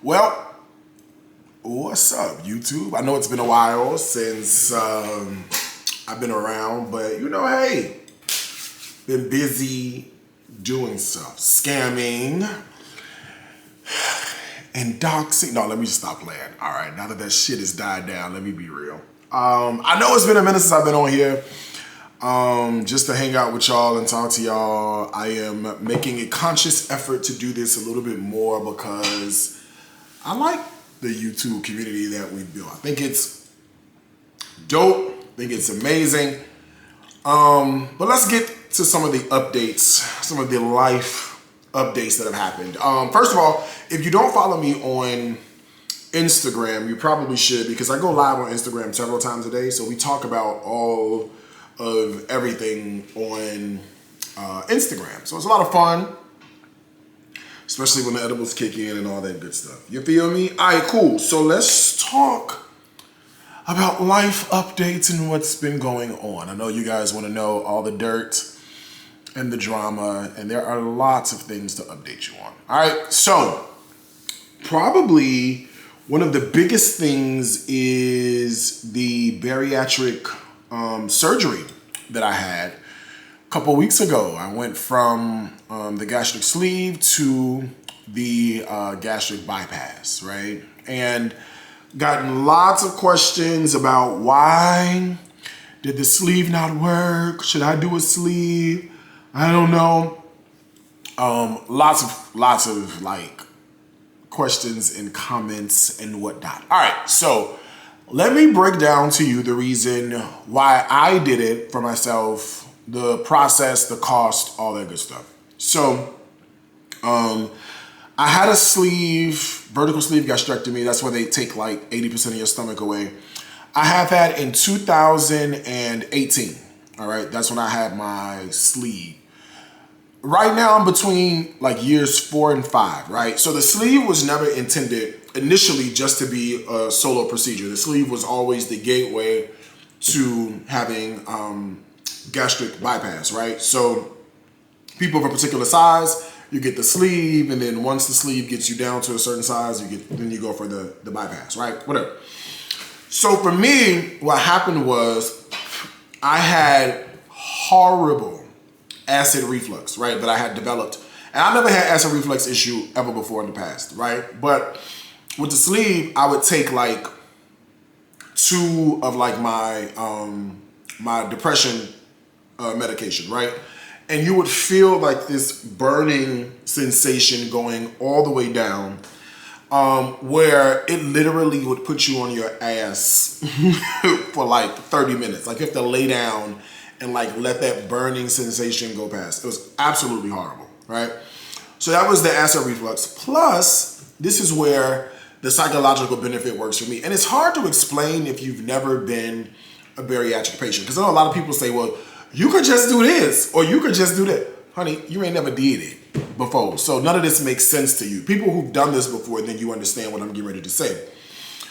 Well, what's up, YouTube? I know it's been a while since I've been around, but hey, been busy doing stuff, scamming and doxing. No, let me just stop playing. All right, now that shit has died down, let me be real. I know it's been a minute since I've been on here. Just to hang out with y'all and talk to y'all. I am making a conscious effort to do this a little bit more because I like the YouTube community that we built. I think it's dope. I think it's amazing. But let's get to some of the updates, some of the life updates that have happened. First of all, if you don't follow me on Instagram, you probably should, because I go live on Instagram several times a day. So we talk about all of everything on Instagram. So it's a lot of fun, especially when the edibles kick in and all that good stuff. You feel me? All right, cool. So let's talk about life updates and what's been going on. I know you guys want to know all the dirt and the drama, and there are lots of things to update you on. All right, so probably one of the biggest things is the bariatric surgery that I had a couple weeks ago. I went from the gastric sleeve to the gastric bypass, right? And gotten lots of questions about why did the sleeve not work? Should I do a sleeve? I don't know. Lots of like questions and comments and whatnot. All right, so let me break down to you the reason why I did it for myself, the process, the cost, all that good stuff. So, I had a sleeve, vertical sleeve gastrectomy. That's where they take like 80% of your stomach away. I have had in 2018. All right, that's when I had my sleeve. Right now, I'm between like years 4 and 5, right? So the sleeve was never intended initially just to be a solo procedure. The sleeve was always the gateway to having gastric bypass, right? So people of a particular size, you get the sleeve, and then once the sleeve gets you down to a certain size, then you go for the bypass, right? Whatever. So for me, what happened was I had horrible acid reflux, right, that I had developed. And I never had acid reflux issue ever before in the past, right? But with the sleeve, I would take like 2 of like my my depression medication, right? And you would feel like this burning sensation going all the way down, where it literally would put you on your ass for like 30 minutes. Like you have to lay down and like let that burning sensation go past. It was absolutely horrible, right? So that was the acid reflux. Plus, this is where the psychological benefit works for me. And it's hard to explain if you've never been a bariatric patient. Because I know a lot of people say, well, you could just do this or you could just do that. Honey, you ain't never did it before. So none of this makes sense to you. People who've done this before, then you understand what I'm getting ready to say.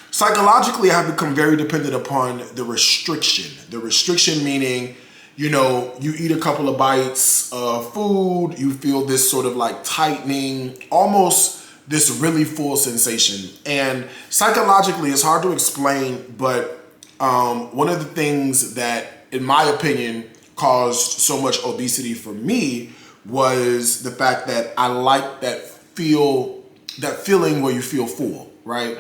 Psychologically, I have become very dependent upon the restriction. The restriction meaning, you eat a couple of bites of food, you feel this sort of like tightening, almost this really full sensation. And psychologically, it's hard to explain, but one of the things that, in my opinion, caused so much obesity for me was the fact that I like that feeling where you feel full, right?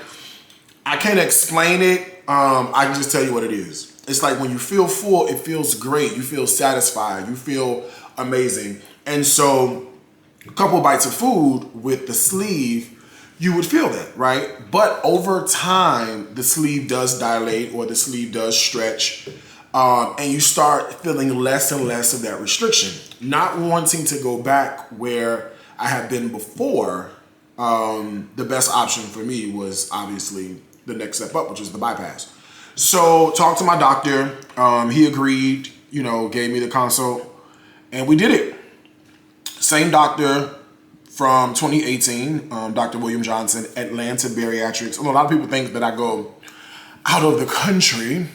I can't explain it. I can just tell you what it is. It's like when you feel full, it feels great. You feel satisfied. You feel amazing. And so a couple bites of food with the sleeve, you would feel that, right? But over time, the sleeve does dilate or the sleeve does stretch. And you start feeling less and less of that restriction. Not wanting to go back where I had been before, the best option for me was obviously the next step up, which is the bypass. So talked to my doctor, he agreed, gave me the consult, and we did it. Same doctor from 2018, Dr. William Johnson, Atlanta Bariatrics. A lot of people think that I go out of the country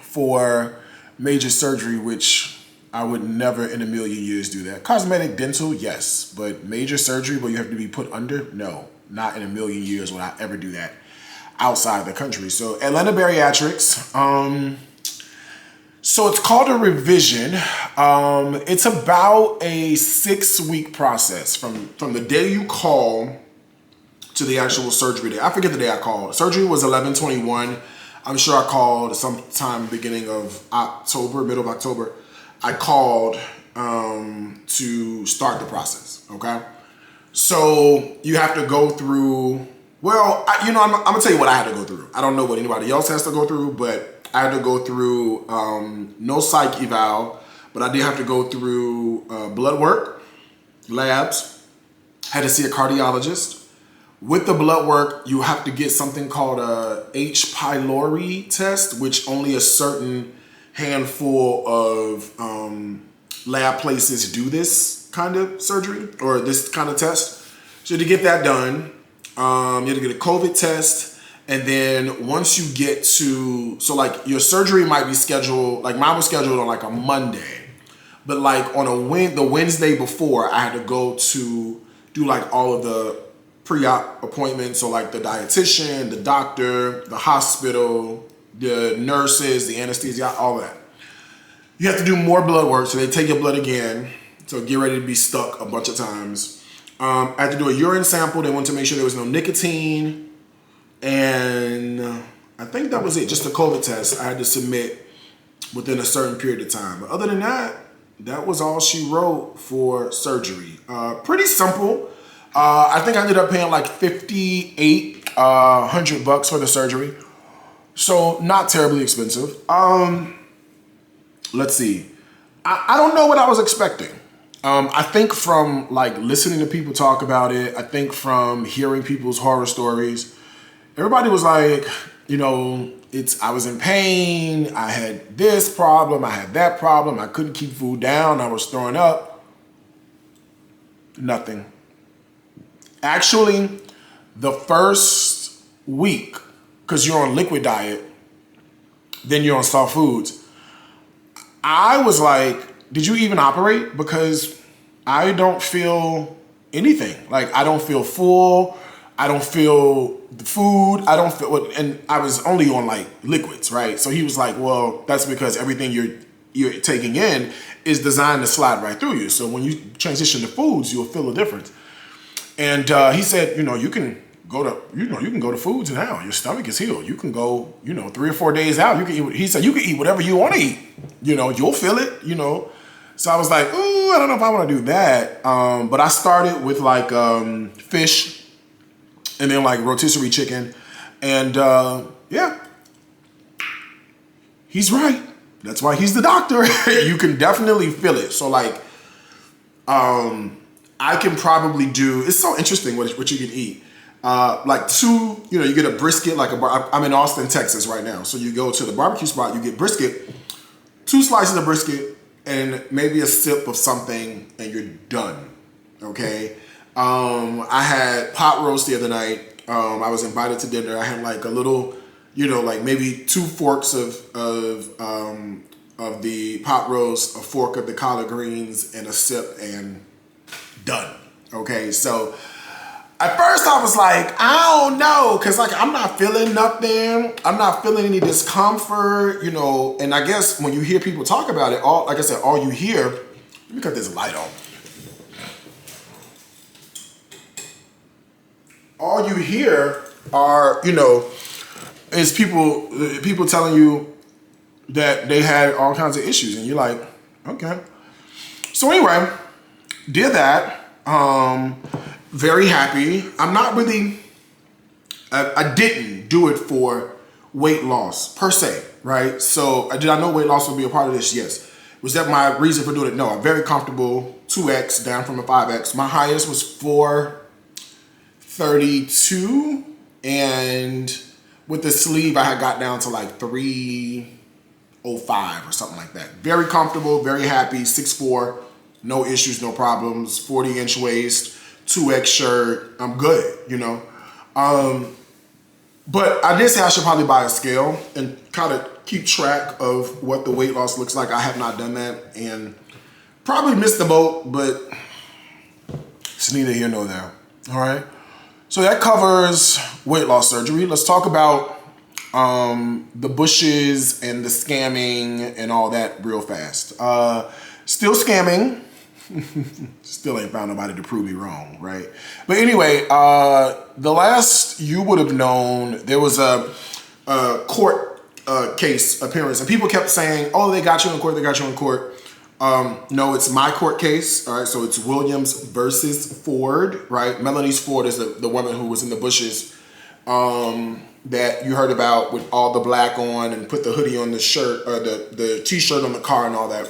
for major surgery, which I would never in a million years do that. Cosmetic, dental, yes, but major surgery where you have to be put under, no. not in a million years would I ever do that outside the country. So Atlanta Bariatrics. So it's called a revision. It's about a 6-week process from the day you call to the actual surgery day. I forget the day I called. Surgery was 11/21. I'm sure I called sometime beginning of October, middle of October. I called to start the process, okay? So you have to go through, well, I'm gonna tell you what I had to go through. I don't know what anybody else has to go through, but I had to go through no psych eval, but I did have to go through blood work, labs, had to see a cardiologist. With the blood work, you have to get something called a H. pylori test, which only a certain handful of lab places do this kind of surgery or this kind of test. So to get that done, you have to get a COVID test. And then once you get to, so like your surgery might be scheduled, like mine was scheduled on like a Monday, but like on the Wednesday before, I had to go to do like all of the pre-op appointments. So like the dietitian, the doctor, the hospital, the nurses, the anesthesia, all that. You have to do more blood work. So they take your blood again. So get ready to be stuck a bunch of times. I had to do a urine sample. They wanted to make sure there was no nicotine. And I think that was it, just a COVID test I had to submit within a certain period of time. But other than that, that was all she wrote for surgery. Pretty simple. I think I ended up paying like $5,800 for the surgery. So not terribly expensive. Let's see. I don't know what I was expecting. I think from like listening to people talk about it, I think from hearing people's horror stories, everybody was like, I was in pain. I had this problem. I had that problem. I couldn't keep food down. I was throwing up. Nothing. Actually, the first week, because you're on liquid diet, then you're on soft foods, I was like, did you even operate? Because I don't feel anything. Like, I don't feel full. I don't feel the food. I don't feel, and I was only on like liquids, right? So he was like, well, that's because everything you're taking in is designed to slide right through you. So when you transition to foods, you'll feel a difference. And he said, you can go to foods now. Your stomach is healed. You can go, 3 or 4 days out. You can eat. He said you can eat whatever you want to eat. You'll feel it. So I was like, ooh, I don't know if I want to do that. But I started with like fish. And then like rotisserie chicken. And yeah, he's right. That's why he's the doctor. You can definitely feel it. So like, I can probably do, it's so interesting what you can eat. Like two, you get a brisket, I'm in Austin, Texas right now. So you go to the barbecue spot, you get brisket, 2 slices of brisket and maybe a sip of something and you're done, okay? I had pot roast the other night. I was invited to dinner. I had like a little, like maybe 2 forks of the pot roast, a fork of the collard greens, and a sip, and done. Okay, so at first I was like, I don't know, cause like I'm not feeling nothing. I'm not feeling any discomfort, And I guess when you hear people talk about it, all you hear. Let me cut this light on. All you hear are, is people telling you that they had all kinds of issues, and you're like, okay. So anyway, did that. Very happy. I'm not really. I didn't do it for weight loss per se, right? So did I know weight loss would be a part of this? Yes. Was that my reason for doing it? No. I'm very comfortable. 2x down from a 5x. My highest was 432, and with the sleeve I had got down to like 305 or something like that. Very comfortable, very happy. 6'4", no issues, no problems. 40-inch waist, 2x shirt. I'm good, But I did say I should probably buy a scale and kind of keep track of what the weight loss looks like. I have not done that and probably missed the boat, but it's neither here nor there. All right. So that covers weight loss surgery. Let's talk about the bushes and the scamming and all that real fast. Still scamming. Still ain't found nobody to prove me wrong, right? But anyway, the last you would have known, there was a court case appearance, and people kept saying, "Oh, they got you in court. They got you in court." No, it's my court case. All right, so it's Williams versus Ford, right? Melanie Ford is the woman who was in the bushes that you heard about with all the black on and put the hoodie on the shirt or the t-shirt on the car and all that.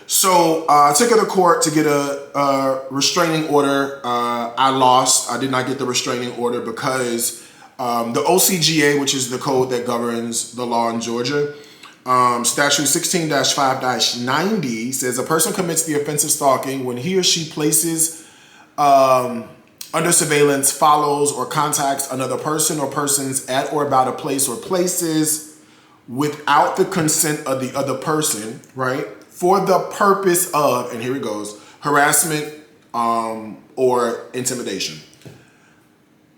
So I took her to court to get a restraining order. I lost. I did not get the restraining order because the OCGA, which is the code that governs the law in Georgia, statute 16-5-90 says a person commits the offense of stalking when he or she places under surveillance, follows, or contacts another person or persons at or about a place or places without the consent of the other person, right? For the purpose of, and here it goes, harassment or intimidation.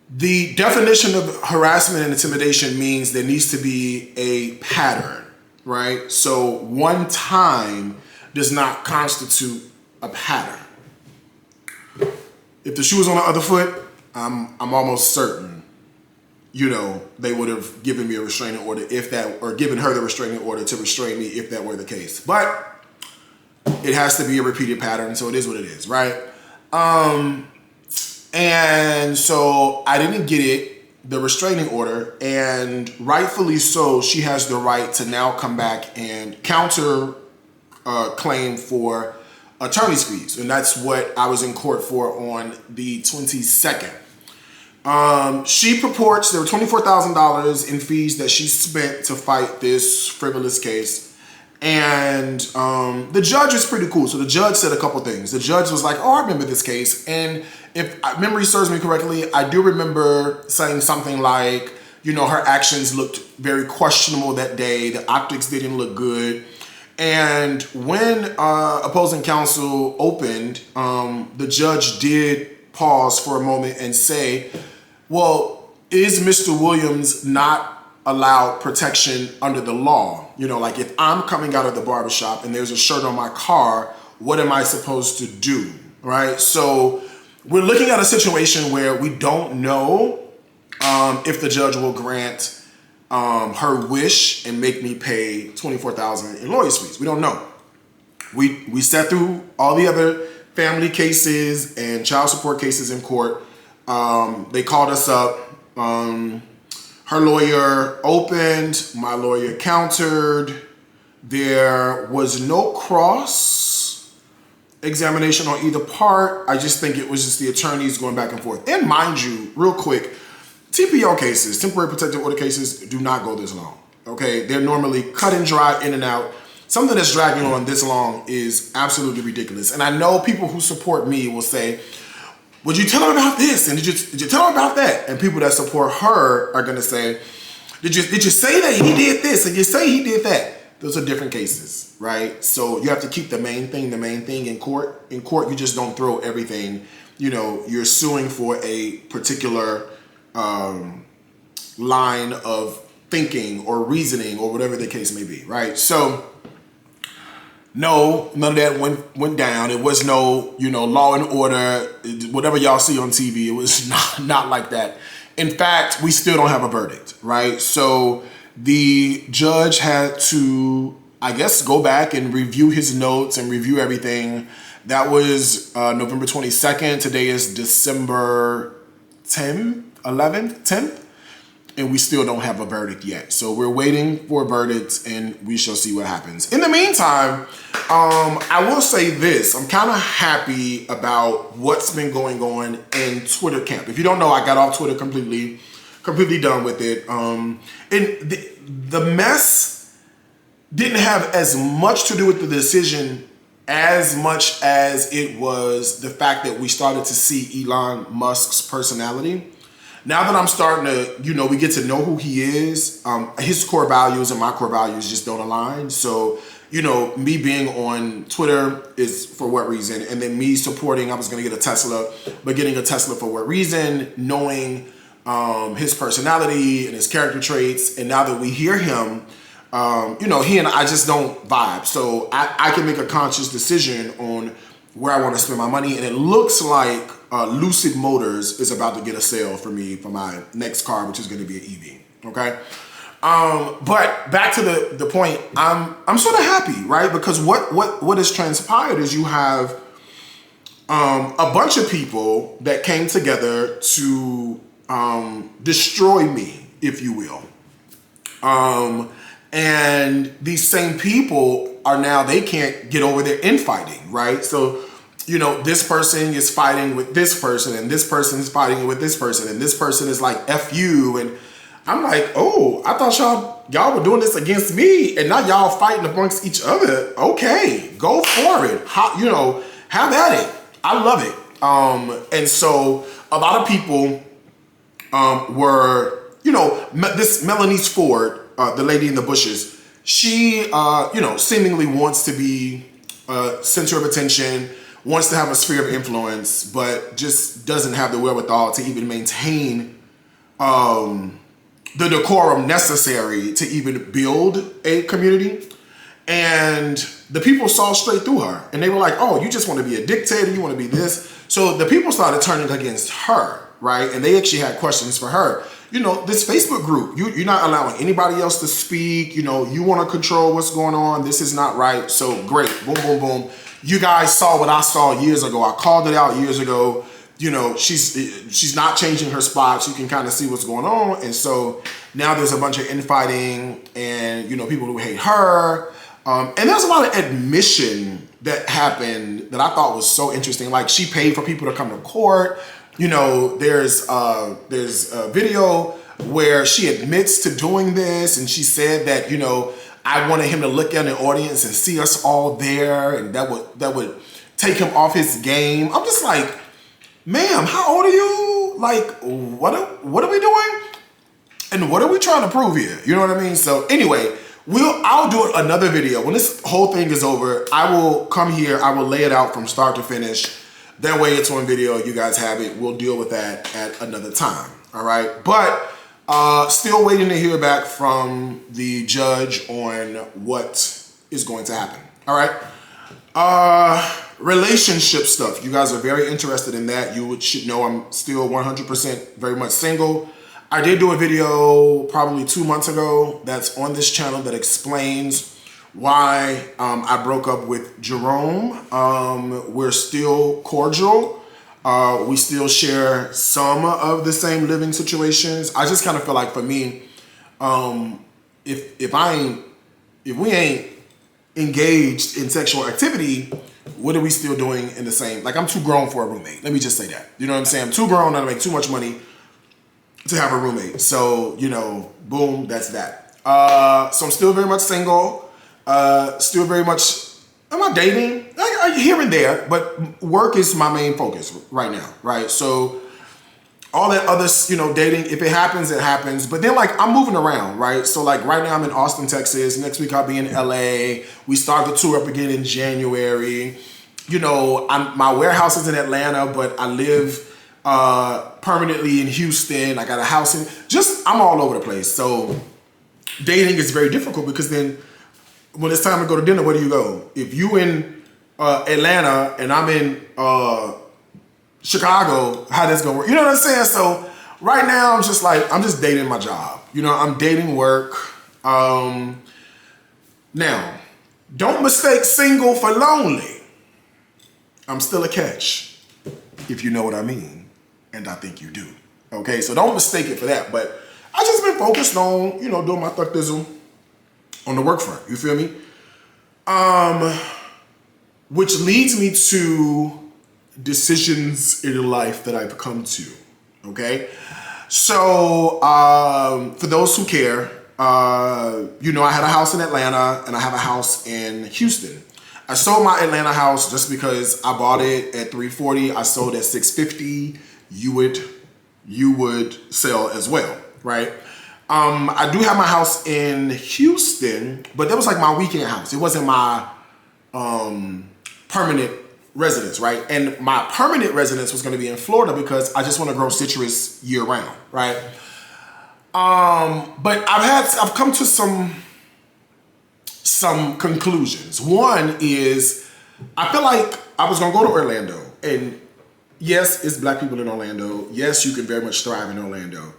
The definition of harassment and intimidation means there needs to be a pattern, right? So one time does not constitute a pattern. If the shoe was on the other foot, I'm almost certain, they would have given me a restraining order or given her the restraining order to restrain me if that were the case. But it has to be a repeated pattern, so it is what it is, right? And so I didn't get the restraining order, and rightfully so, she has the right to now come back and counter claim for attorney's fees, and that's what I was in court for on the 22nd. She purports there were $24,000 in fees that she spent to fight this frivolous case. And the judge is pretty cool. So the judge said a couple things. The judge was like, "Oh, I remember this case." And if memory serves me correctly, I do remember saying something like, her actions looked very questionable that day. The optics didn't look good. And when opposing counsel opened, the judge did pause for a moment and say, "Well, is Mr. Williams not allowed protection under the law? Like if I'm coming out of the barbershop and there's a shirt on my car, what am I supposed to do?" Right? So we're looking at a situation where we don't know if the judge will grant her wish and make me pay $24,000 in lawyer's fees. We don't know. We sat through all the other family cases and child support cases in court. They called us up. Her lawyer opened, my lawyer countered. There was no cross examination on either part. I just think it was just the attorneys going back and forth. And mind you, real quick, TPO cases, temporary protective order cases, do not go this long, okay? They're normally cut and dry, in and out. Something that's dragging on this long is absolutely ridiculous. And I know people who support me will say, "Would you tell her about this? And did you tell her about that?" And people that support her are gonna say, did you say that he did this and you say he did that? Those are different cases, right? So you have to keep the main thing in court. In court, you just don't throw everything. You're suing for a particular line of thinking or reasoning or whatever the case may be, right? So no, none of that went down. It was no, law and order, whatever y'all see on TV. It was not like that. In fact, we still don't have a verdict, right? So the judge had to, I guess, go back and review his notes and review everything. That was November 22nd. Today is December 10th. And we still don't have a verdict yet. So we're waiting for a verdict and we shall see what happens. In the meantime, I will say this. I'm kind of happy about what's been going on in Twitter camp. If you don't know, I got off Twitter completely done with it. And the mess didn't have as much to do with the decision as much as it was the fact that we started to see Elon Musk's personality. Now that I'm starting to, we get to know who he is, his core values and my core values just don't align. So you know, me being on Twitter is for what reason, and then me supporting, I was going to get a Tesla, but getting a Tesla for what reason, knowing his personality and his character traits, and now that we hear him, you know, he and I just don't vibe. So I can make a conscious decision on where I want to spend my money, and it looks like Lucid Motors is about to get a sale for me for my next car, which is going to be an EV. Okay. But back to the point, I'm sort of happy, right? Because what has transpired is you have a bunch of people that came together to destroy me, if you will. And these same people are now, they can't get over their infighting, right? So, you know, this person is fighting with this person, and this person is fighting with this person, and this person is like, F you. And I'm like, oh, I thought y'all were doing this against me, and now y'all fighting amongst each other. Okay, go for it. You know, have at it. I love it. And so a lot of people were, you know, this Melanie's Ford, the lady in the bushes, she, you know, seemingly wants to be center of attention, wants to have a sphere of influence, but just doesn't have the wherewithal to even maintain the decorum necessary to even build a community. And the people saw straight through her, and they were like, oh, you just want to be a dictator, you want to be this. So the people started turning against her, right? And they actually had questions for her. You know, this Facebook group, you're not allowing anybody else to speak. You know, you want to control what's going on. This is not right. So great, boom, boom, boom. You guys saw what I saw years ago. I called it out years ago. You know, she's not changing her spots. You can kind of see what's going on. And so now there's a bunch of infighting and, you know, people who hate her. And there's a lot of admission that happened that I thought was so interesting. Like, she paid for people to come to court. You know, there's a video where she admits to doing this, and she said that, you know, I wanted him to look in the audience and see us all there, and that would take him off his game. I'm just like, ma'am, how old are you? Like, what are we doing? And what are we trying to prove here? You know what I mean? So anyway, I'll do another video. When this whole thing is over, I will come here, I will lay it out from start to finish. That way it's on video, you guys have it. We'll deal with that at another time, all right? But still waiting to hear back from the judge on what is going to happen, all right? Relationship stuff. You guys are very interested in that. You should know I'm still 100% very much single. I did do a video probably 2 months ago that's on this channel that explains why I broke up with Jerome. We're still cordial. We still share some of the same living situations. I just kind of feel like, for me, if we ain't engaged in sexual activity, what are we still doing in the same? Like, I'm too grown for a roommate. Let me just say that. You know what I'm saying? I'm too grown, I make too much money to have a roommate. So, you know, boom, that's that. So I'm still very much single. Still very much, I'm not dating, here and there, but work is my main focus right now, right? So all that other, you know, dating, if it happens, it happens. But then, like, I'm moving around, right? So, like, right now I'm in Austin, Texas. Next week I'll be in LA. We start the tour up again in January. You know, my warehouse is in Atlanta, but I live permanently in Houston. I got a house in, I'm all over the place. So dating is very difficult, because then when it's time to go to dinner, where do you go? If you in Atlanta and I'm in Chicago, how that's gonna work? You know what I'm saying? So right now I'm just dating my job. You know, I'm dating work. Now, don't mistake single for lonely. I'm still a catch, if you know what I mean, and I think you do. Okay, so don't mistake it for that. But I just been focused on, you know, doing my thugdism on the work front, you feel me? Which leads me to decisions in life that I've come to, okay? So, for those who care, you know, I had a house in Atlanta and I have a house in Houston. I sold my Atlanta house just because I bought it at $340. I sold at $650. You would sell as well, right? I do have my house in Houston, but that was like my weekend house. It wasn't my permanent residence, right? And my permanent residence was going to be in Florida because I just want to grow citrus year round, right? But I've come to some conclusions. One is I feel like I was going to go to Orlando, and yes, it's black people in Orlando. Yes, you can very much thrive in Orlando.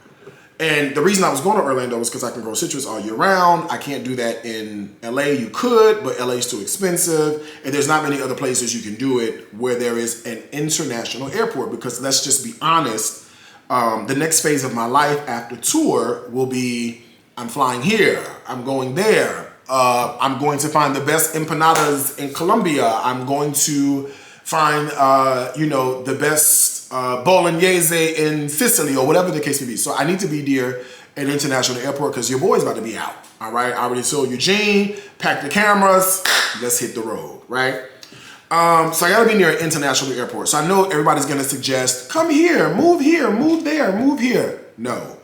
And the reason I was going to Orlando was because I can grow citrus all year round. I can't do that in LA. You could, but LA is too expensive. And there's not many other places you can do it where there is an international airport. Because let's just be honest, the next phase of my life after tour will be, I'm flying here, I'm going there. I'm going to find the best empanadas in Colombia. I'm going to find, the best bolognese in Sicily, or whatever the case may be. So I need to be near an international airport because your boy's about to be out. All right, I already sold Eugene, packed the cameras, let's hit the road, right? So I gotta be near an international airport. So I know everybody's gonna suggest, come here, move there, move here. No.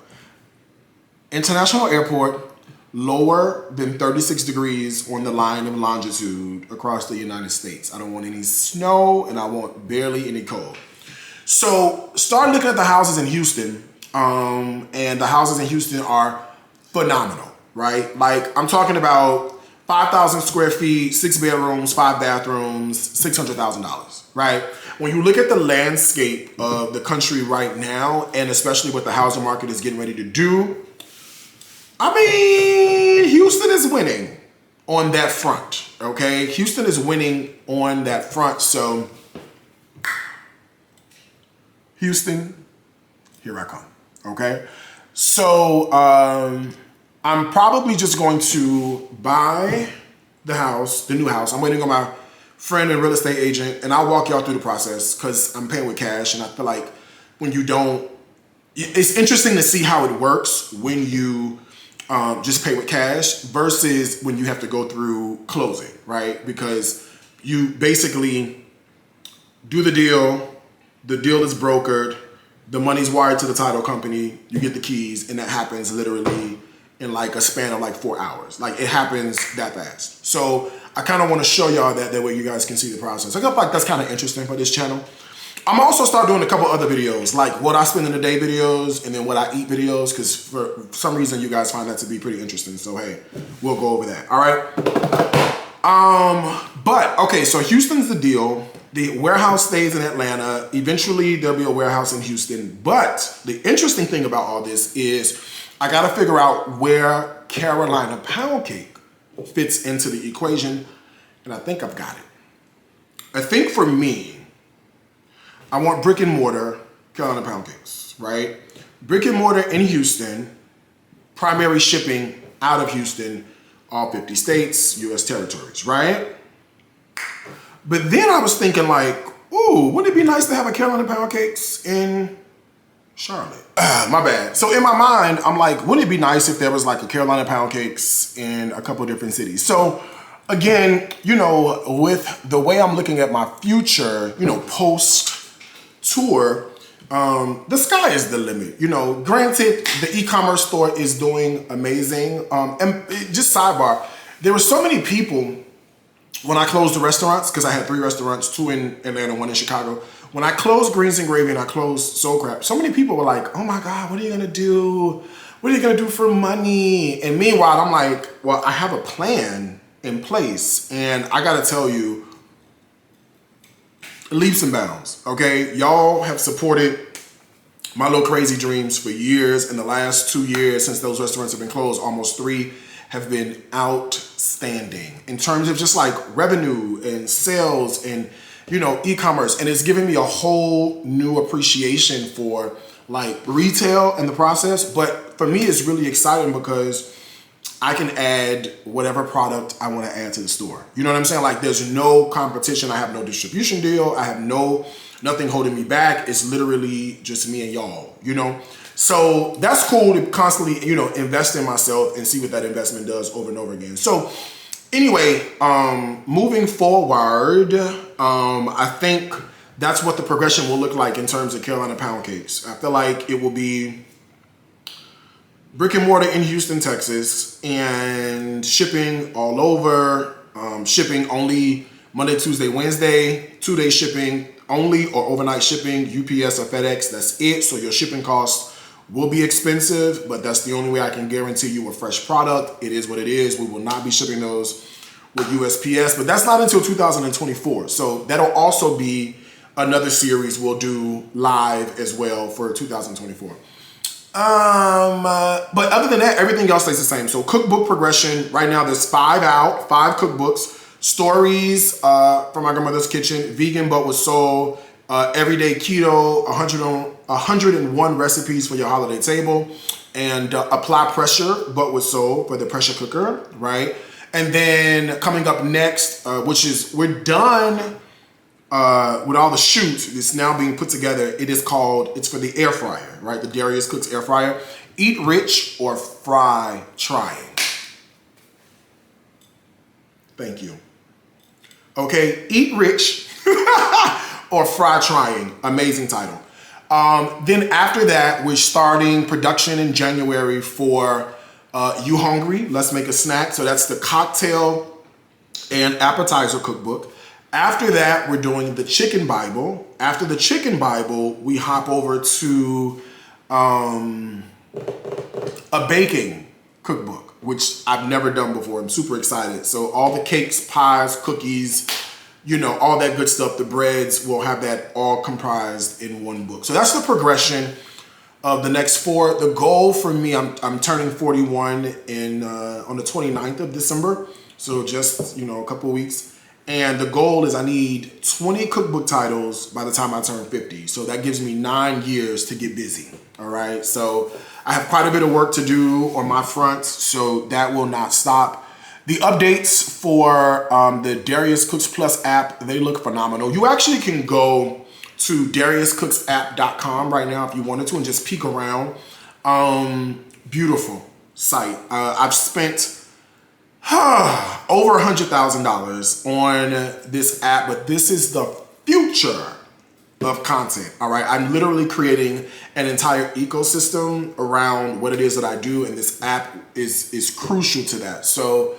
International airport, lower than 36 degrees on the line of longitude across the United States. I don't want any snow and I want barely any cold. So start looking at the houses in Houston, and the houses in Houston are phenomenal, right? Like I'm talking about 5,000 square feet, 6 bedrooms, 5 bathrooms, $600,000, right? When you look at the landscape of the country right now, and especially what the housing market is getting ready to do, I mean, Houston is winning on that front, okay? Houston is winning on that front, so Houston, here I come, okay? So I'm probably just going to buy the house, the new house. I'm waiting on my friend and real estate agent, and I'll walk y'all through the process because I'm paying with cash, and I feel like when you don't, it's interesting to see how it works when you just pay with cash versus when you have to go through closing, right? Because you basically do the deal is brokered, the money's wired to the title company, you get the keys, and that happens literally in like a span of like 4 hours. Like it happens that fast. So I kind of want to show y'all that way you guys can see the process. I feel like that's kind of interesting for this channel. I'm also start doing a couple other videos, like what I spend in a day videos and then what I eat videos, because for some reason you guys find that to be pretty interesting. So hey, we'll go over that. All right. But okay, so Houston's the deal. The warehouse stays in Atlanta. Eventually there'll be a warehouse in Houston. But the interesting thing about all this is I got to figure out where Carolina Pound Cake fits into the equation. And I think I've got it. I think for me, I want brick and mortar Carolina Pound Cakes, right? Brick and mortar in Houston, primary shipping out of Houston, all 50 states, US territories, right? But then I was thinking like, ooh, wouldn't it be nice to have a Carolina Pound Cakes in Charlotte? My bad. So in my mind, I'm like, wouldn't it be nice if there was like a Carolina Pound Cakes in a couple different cities? So again, with the way I'm looking at my future, post tour, the sky is the limit. Granted, the e-commerce store is doing amazing. And just sidebar, there were so many people when I closed the restaurants, because I had 3 restaurants, 2 in Atlanta, 1 in Chicago. When I closed Greens and Gravy and I closed Soul Crap, so many people were like, oh my God, what are you gonna do? What are you gonna do for money? And meanwhile, I'm like, well, I have a plan in place. And I gotta tell you, leaps and bounds, okay? Y'all have supported my little crazy dreams for years. In the last 2 years, since those restaurants have been closed, almost 3 have been outstanding in terms of just like revenue and sales and, e-commerce. And it's given me a whole new appreciation for like retail and the process. But for me, it's really exciting because I can add whatever product I want to add to the store. You know what I'm saying? Like there's no competition. I have no distribution deal. I have nothing holding me back. It's literally just me and y'all, So that's cool to constantly, invest in myself and see what that investment does over and over again. So anyway, moving forward, I think that's what the progression will look like in terms of Carolina Pound Cakes. I feel like it will be brick and mortar in Houston, Texas, and shipping all over. Shipping only Monday, Tuesday, Wednesday, 2-day shipping only, or overnight shipping, UPS or FedEx, that's it. So your shipping costs will be expensive, but that's the only way I can guarantee you a fresh product. It is what it is. We will not be shipping those with USPS, but that's not until 2024. So that'll also be another series we'll do live as well for 2024. But other than that, everything else stays the same. So cookbook progression, right now there's 5 out, 5 cookbooks. Stories from My Grandmother's Kitchen, Vegan but with Soul, Everyday Keto, 101 recipes for your holiday table, and Apply Pressure but with Soul for the pressure cooker, right? And then coming up next, which is, we're done with all the shoots. It's now being put together. It is called, it's for the air fryer, right? The DariusCooks air fryer. Eat rich or fry trying. Thank you. Okay, Eat Rich or Fry Trying. Amazing title. Then after that, we're starting production in January for You Hungry? Let's Make a Snack. So that's the cocktail and appetizer cookbook. After that, we're doing the Chicken Bible. After the Chicken Bible, we hop over to a baking cookbook, which I've never done before. I'm super excited. So all the cakes, pies, cookies, you know, all that good stuff, the breads, we'll have that all comprised in one book. So that's the progression of the next 4. The goal for me, I'm turning 41 on the 29th of December. So just, you know, a couple of weeks. And the goal is I need 20 cookbook titles by the time I turn 50. So that gives me 9 years to get busy. All right. So I have quite a bit of work to do on my front, so that will not stop. The updates for the DariusCooks Plus app, they look phenomenal. You actually can go to DariusCooksApp.com right now if you wanted to and just peek around. Beautiful site. I've spent over $100,000 on this app, but this is the future of content. All right, I'm literally creating an entire ecosystem around what it is that I do, and this app is crucial to that. So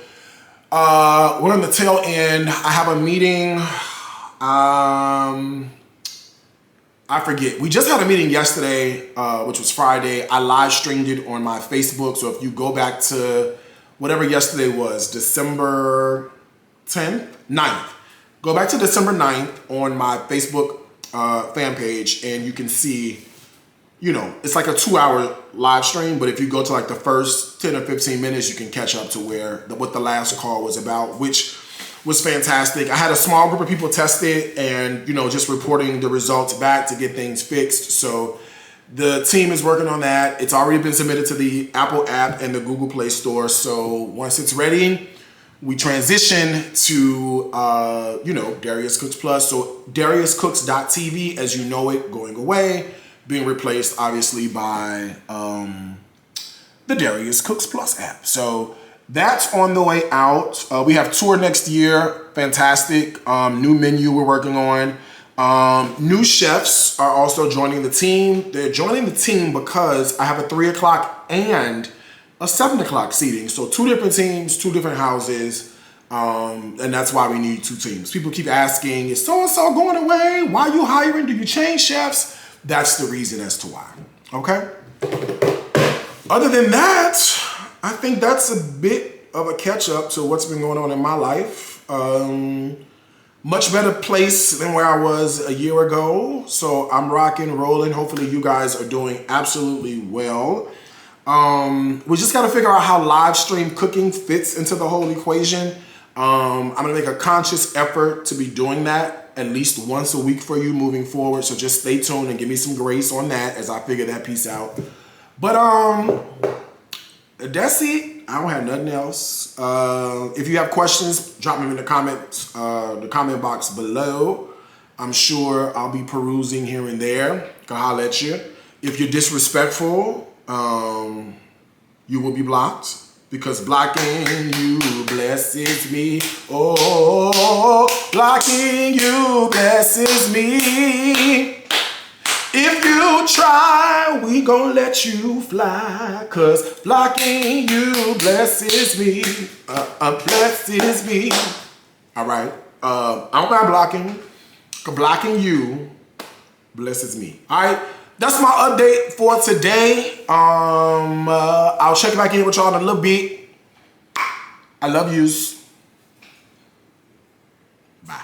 we're on the tail end. I have a meeting. I forget. We just had a meeting yesterday, which was Friday. I live streamed it on my Facebook. So if you go back to whatever yesterday was, December 9th. Go back to December 9th on my Facebook fan page, and you can see, you know, it's like a 2-hour live stream, but if you go to like the first 10 or 15 minutes, you can catch up to what the last call was about, which was fantastic. I had a small group of people test it and, you know, just reporting the results back to get things fixed. So the team is working on that. It's already been submitted to the Apple app and the Google Play Store. So once it's ready, we transition to, you know, DariusCooks Plus. So DariusCooks.tv, as you know it, going away, being replaced obviously by the DariusCooks Plus app. So that's on the way out. We have tour next year. Fantastic. New menu we're working on. New chefs are also joining the team. They're joining the team because I have a 3 o'clock and a 7 o'clock seating. So 2 different teams, 2 different houses. And that's why we need 2 teams. People keep asking, is so-and-so going away? Why are you hiring? Do you change chefs? That's the reason as to why. Okay? Other than that, I think that's a bit of a catch up to what's been going on in my life. Much better place than where I was a year ago. So I'm rocking, rolling. Hopefully you guys are doing absolutely well. We just got to figure out how live stream cooking fits into the whole equation. I'm going to make a conscious effort to be doing that at least once a week for you moving forward. So just stay tuned and give me some grace on that as I figure that piece out. But that's it. I don't have nothing else. If you have questions, drop them in the comments, the comment box below. I'm sure I'll be perusing here and there. Can holler at you. If you're disrespectful, you will be blocked, because blocking you blesses me. Oh, blocking you blesses me. If you try, we gon' let you fly. Cause blocking you blesses me. Blesses me. All right. I don't mind blocking. Blocking you blesses me. All right. That's my update for today. I'll check back in with y'all in a little bit. I love yous. Bye.